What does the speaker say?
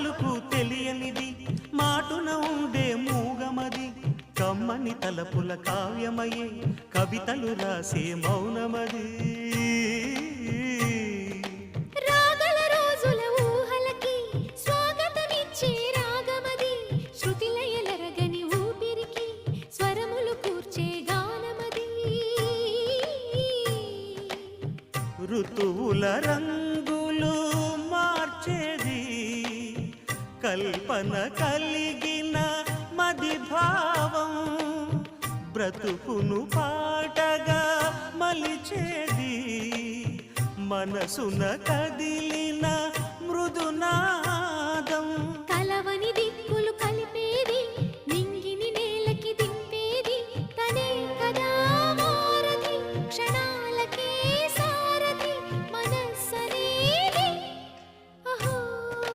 పలుకు తెలియనిది మాటున ఉండే మూగమది కమ్మని తలపుల కావ్యమయే కవితలు రాసే మౌనమది రాగల రోజుల ఊహలకి స్వాగతమిచ్చే రాగమది శృతిలయలరగని ఊపిరికి స్వరములు కూర్చే గానమది ఋతువుల రంగులు మార్చేది కల్పన కలిగిన మది భావం బ్రతుకును పాటగా మలిచేది మనసున కదిలిన మృదునా